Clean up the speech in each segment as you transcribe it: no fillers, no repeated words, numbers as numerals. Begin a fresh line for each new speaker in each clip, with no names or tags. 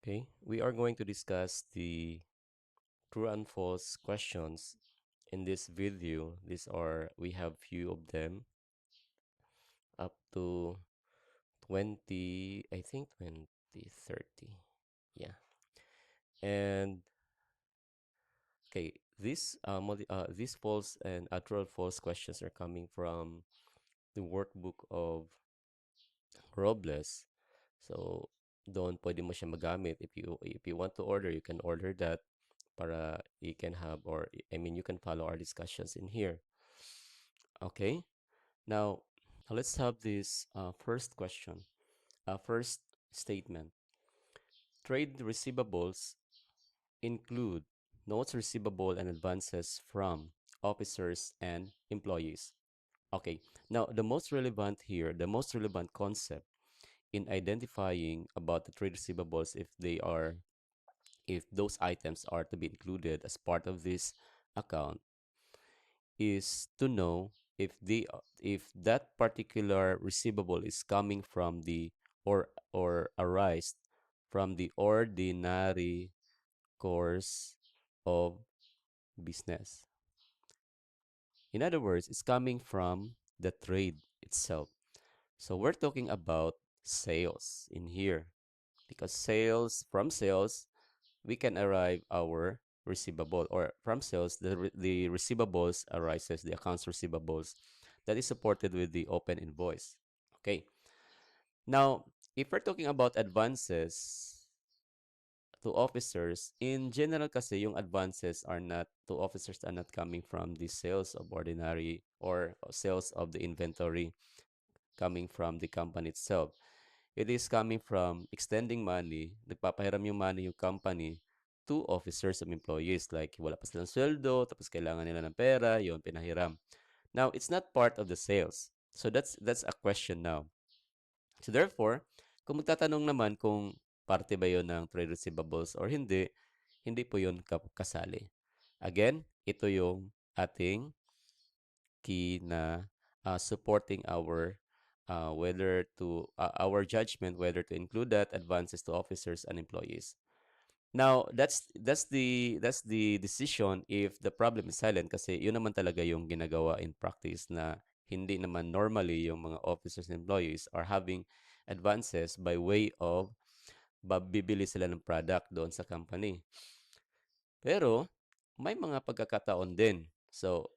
Okay, we are going to discuss the true and false questions in this video. We have few of them up to 20, I think 20, 30. Yeah. And okay, these false and true or false questions are coming from the workbook of Robles. So, doon pwede mo siya magamit. If you want to order, you can order that para you can have or I mean you can follow our discussions in here. Okay, now let's have this first question. First statement: trade receivables include notes receivable and advances from officers and employees. Okay, now the most relevant concept in identifying about the trade receivables, if those items are to be included as part of this account, is to know if that particular receivable is coming from the or arise from the ordinary course of business. In other words, it's coming from the trade itself. So we're talking about sales in here because sales we can arrive our receivable, or from sales the receivables arises the accounts receivables that is supported with the open invoice. Okay, now if we're talking about advances to officers, in general kasi yung advances are not to officers are not coming from the sales of ordinary or sales of the inventory coming from the company itself. It is coming from extending money, nagpapahiram yung money yung company to officers of employees. Like, wala pa silang sweldo, tapos kailangan nila ng pera, yun, pinahiram. Now, it's not part of the sales. So, that's a question now. So, therefore, kung magtatanong naman kung parte ba yun ng trade receivables or hindi, hindi po yun kasali. Again, ito yung ating key na supporting our judgment whether to include that advances to officers and employees. Now, that's the decision if the problem is silent, kasi yun naman talaga yung ginagawa in practice, na hindi naman normally yung mga officers and employees are having advances by way of bibili sila ng product doon sa company. Pero may mga pagkakataon din. So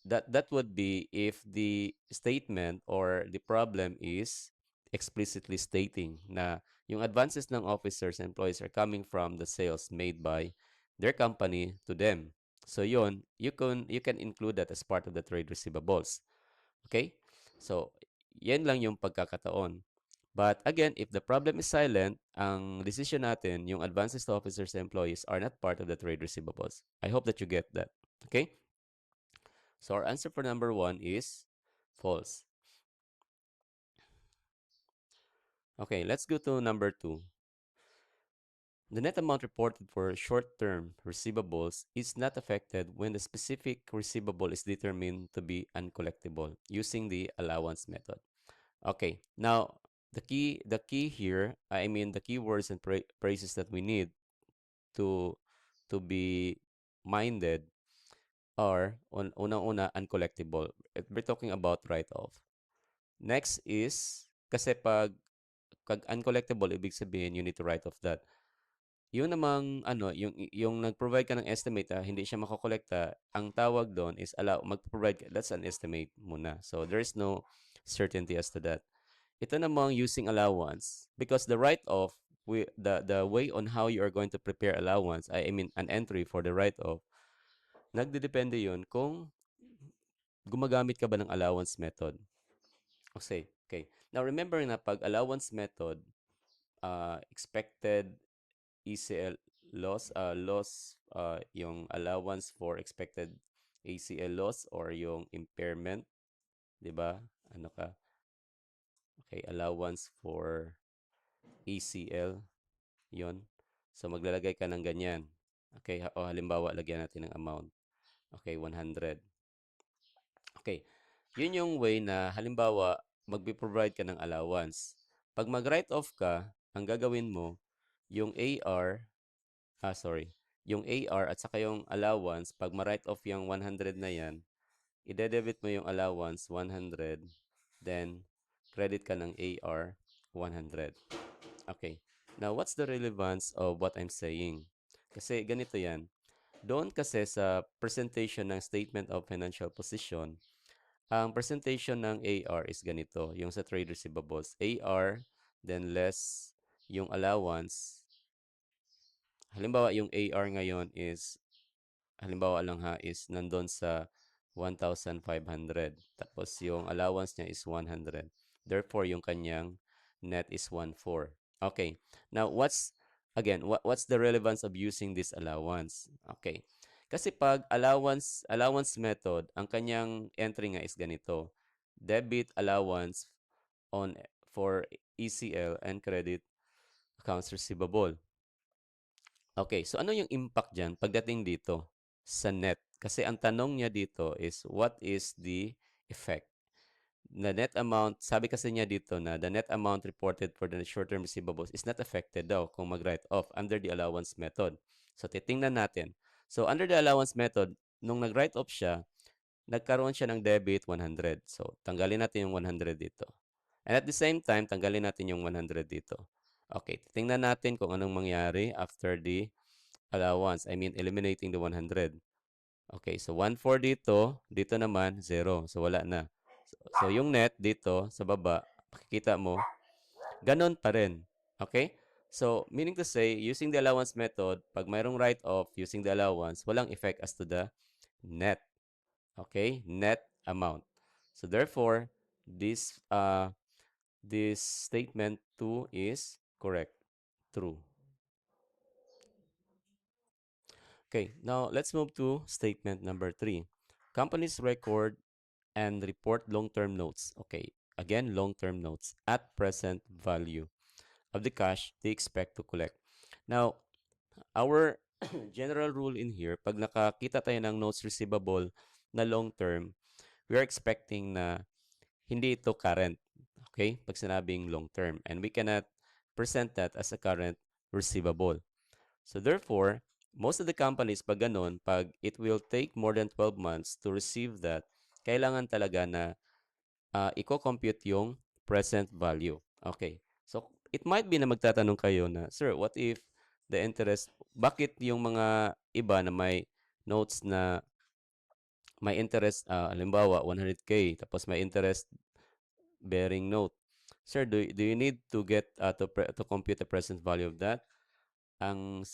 that would be if the statement or the problem is explicitly stating na yung advances ng officers and employees are coming from the sales made by their company to them. So yon, you can include that as part of the trade receivables. Okay? So yan lang yung pagkakataon. But again, if the problem is silent, ang decision natin, yung advances to officers and employees are not part of the trade receivables. I hope that you get that. Okay? So our answer for number 1 is false. Okay, let's go to number 2. The net amount reported for short-term receivables is not affected when the specific receivable is determined to be uncollectible using the allowance method. Okay, now the key here, I mean the keywords and phrases that we need to be minded are unang-una uncollectible. We're talking about write-off. Next is, kasi pag uncollectible, ibig sabihin you need to write off that. Yung namang yung nag-provide ka ng estimate, hindi siya makokolekta, ang tawag doon is mag-provide ka, that's an estimate muna. So there is no certainty as to that. Ito namang using allowance, because the write-off, the way on how you are going to prepare allowance, I mean an entry for the write-off, nagdedepende yun kung gumagamit ka ba ng allowance method. Okay. Now remember na pag allowance method, expected ECL loss, yung allowance for expected ACL loss or yung impairment, 'di ba? Ano ka? Okay, allowance for ACL, 'yon. So maglalagay ka ng ganyan. Okay, o halimbawa lagyan natin ng amount. Okay, 100. Okay. Yun yung way na halimbawa magpi-provide ka ng allowance. Pag mag-write off ka, ang gagawin mo, yung AR, yung AR at saka yung allowance, pag ma-write off yung 100 na yan, ide-debit mo yung allowance 100, then credit ka ng AR 100. Okay. Now, what's the relevance of what I'm saying? Kasi ganito yan. Doon kasi sa presentation ng Statement of Financial Position, ang presentation ng AR is ganito, yung sa trade receivables. AR, then less yung allowance. Halimbawa, yung AR ngayon is, halimbawa lang ha, is nandun sa 1,500. Tapos yung allowance niya is 100. Therefore, yung kanyang net is 1,400. Okay. Now, what's the relevance of using this allowance? Okay. Kasi pag allowance method, ang kanyang entry nga is ganito. Debit allowance on for ECL and credit accounts receivable. Okay, so ano yung impact dyan pagdating dito sa net? Kasi ang tanong niya dito is, what is the effect? The net amount, sabi kasi niya dito na the net amount reported for the short-term receivables is not affected daw kung mag-write off under the allowance method. So, titingnan natin. So, under the allowance method, nung nag-write off siya, nagkaroon siya ng debit 100. So, tanggalin natin yung 100 dito. And at the same time, tanggalin natin yung 100 dito. Okay, tingnan natin kung anong mangyari after the allowance. I mean, eliminating the 100. Okay, so 1,400 dito. Dito naman, 0. So, wala na. So, yung net dito sa baba, makikita mo, ganon pa rin. Okay? So, meaning to say, using the allowance method, pag mayroong write-off using the allowance, walang effect as to the net. Okay? Net amount. So, therefore, this statement 2 is correct. True. Okay, now let's move to statement number 3. Companies record and report long-term notes. Okay, again, long-term notes at present value of the cash they expect to collect. Now, our general rule in here, pag nakakita tayo ng notes receivable na long-term, we are expecting na hindi ito current. Okay? Pag sinabing long-term. And we cannot present that as a current receivable. So therefore, most of the companies, pag ganun, pag it will take more than 12 months to receive that, kailangan talaga na i-compute yung present value. Okay. So, it might be na magtatanong kayo na, Sir, what if the interest, bakit yung mga iba na may notes na may interest, halimbawa, 100K, tapos may interest bearing note. Sir, do you need to get to compute the present value of that? Ang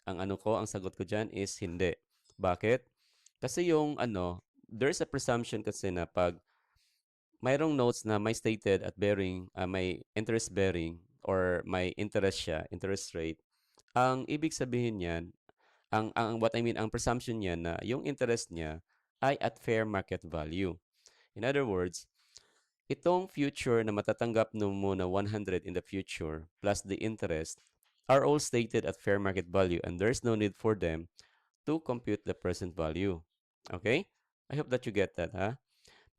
ano ko, ang sagot ko diyan is hindi. Bakit? Kasi yung ano, there's a presumption kasi na pag mayroong notes na may stated at bearing, may interest bearing or may interest siya, interest rate, ang ibig sabihin niyan, what I mean, ang presumption niya na yung interest niya ay at fair market value. In other words, itong future na matatanggap mo na 100 in the future plus the interest are all stated at fair market value and there's no need for them to compute the present value. Okay? I hope that you get that, ha?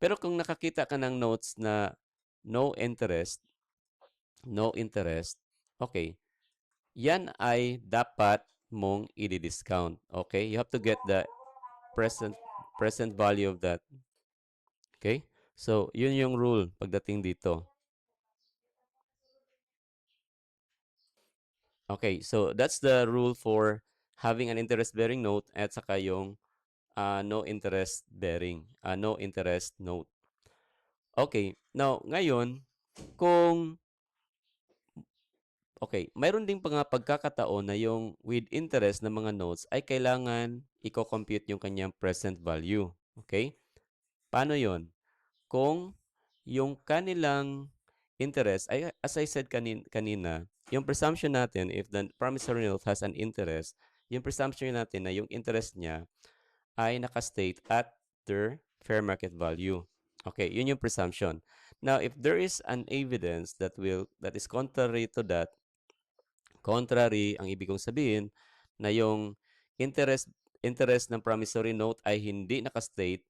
Pero kung nakakita ka ng notes na no interest, okay, yan ay dapat mong i-discount. Okay? You have to get the present present value of that. Okay? So, yun yung rule pagdating dito. Okay, so that's the rule for having an interest-bearing note at saka yung no interest-bearing, no interest note. Okay, now ngayon, kung okay, mayroon ding mga pagkakataon na yung with interest na mga notes ay kailangan i-compute yung kanyang present value. Okay? Paano yon? Kung yung kanilang interest, ay, as I said kanina, yung presumption natin, if the promissory note has an interest, yung presumption natin na yung interest niya ay nakastate at their fair market value. Okay, yun yung presumption. Now, if there is an evidence that is contrary to that, contrary, ang ibig kong sabihin, na yung interest interest ng promissory note ay hindi nakastate,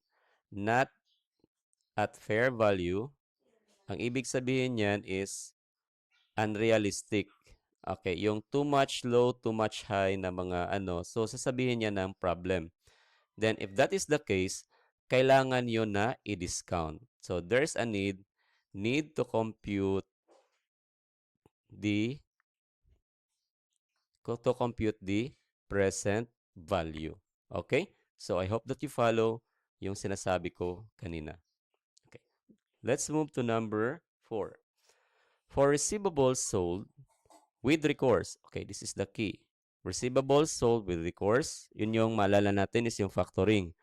not at fair value, ang ibig sabihin niyan is unrealistic. Okay, yung too much low, too much high na mga ano, so sasabihin niya ng problem. Then if that is the case, kailangan yun na i-discount. So there's a need to compute the present value. Okay? So I hope that you follow yung sinasabi ko kanina. Okay. Let's move to number 4. For receivables sold with recourse. Okay, this is the key. Receivables sold with recourse. Yun yung maalala natin is yung factoring.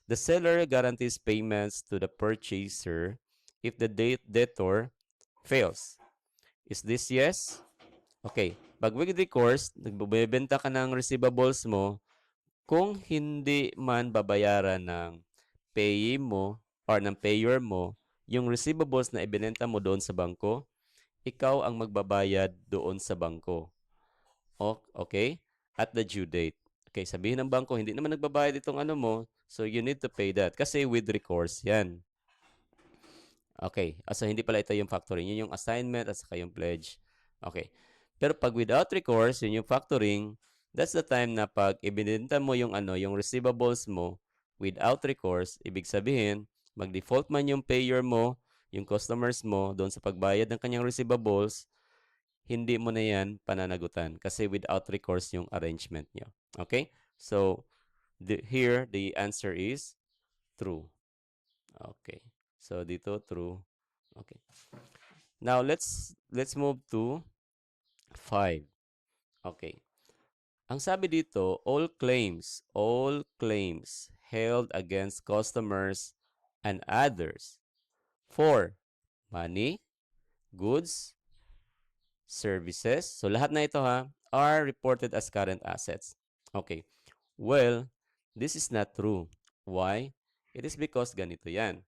The seller guarantees payments to the purchaser if the debtor fails. Is this yes? Okay. Pag with recourse, nagbebenta ka ng receivables mo, kung hindi man babayaran ng payee mo or ng payer mo, yung receivables na ibinenta mo doon sa bangko, ikaw ang magbabayad doon sa bangko. Okay? At the due date. Okay, sabihin ng bangko, hindi naman nagbabayad itong ano mo, so you need to pay that. Kasi with recourse yan. Okay, so hindi pala ito yung factoring. Yun yung assignment at saka yung pledge. Okay. Pero pag without recourse, yun yung factoring, that's the time na pag ibinenta mo yung ano, yung receivables mo without recourse, ibig sabihin, mag-default man yung payer mo, yung customers mo doon sa pagbayad ng kanyang receivables, hindi mo na yan pananagutan kasi without recourse yung arrangement nyo. Okay? So, here, the answer is true. Okay. So, dito, true. Okay. Now, let's move to 5. Okay. Ang sabi dito, all claims held against customers and others for money, goods, services. So, lahat na ito are reported as current assets. Okay. Well, this is not true. Why? It is because ganito yan.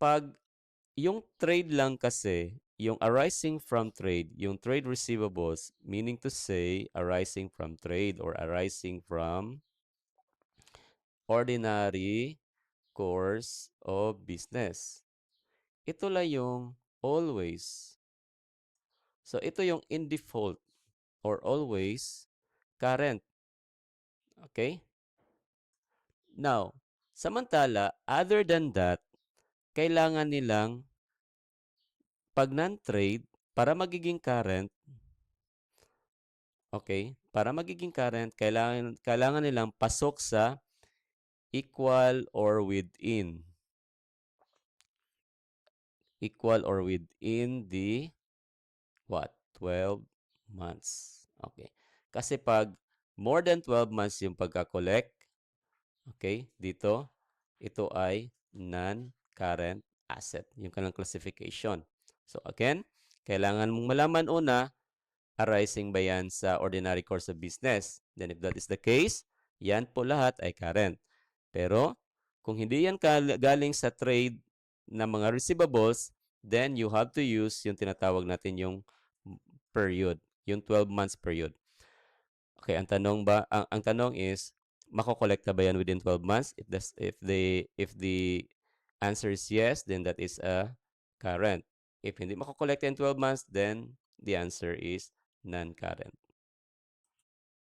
Pag yung trade lang kasi, yung arising from trade, yung trade receivables, meaning to say, arising from trade or arising from ordinary course of business. Ito lang yung always. So, ito yung in default or always current. Okay? Now, samantala, other than that, kailangan nilang pag non-trade, para magiging current, okay, para magiging current, kailangan nilang pasok sa equal or within. Equal or within the what? 12 months. Okay. Kasi pag more than 12 months yung pagka-collect, okay, dito, ito ay non-current asset. Yung kanilang classification. So again, kailangan mong malaman una, arising ba yan sa ordinary course of business? Then if that is the case, yan po lahat ay current. Pero kung hindi yan galing sa trade na mga receivables, then you have to use yung tinatawag natin yung period, yung 12 months period. Okay, ang tanong is, makokolekta ba yan within 12 months? If the answer is yes, then that is a current. If hindi makokolekta in 12 months, then the answer is non-current.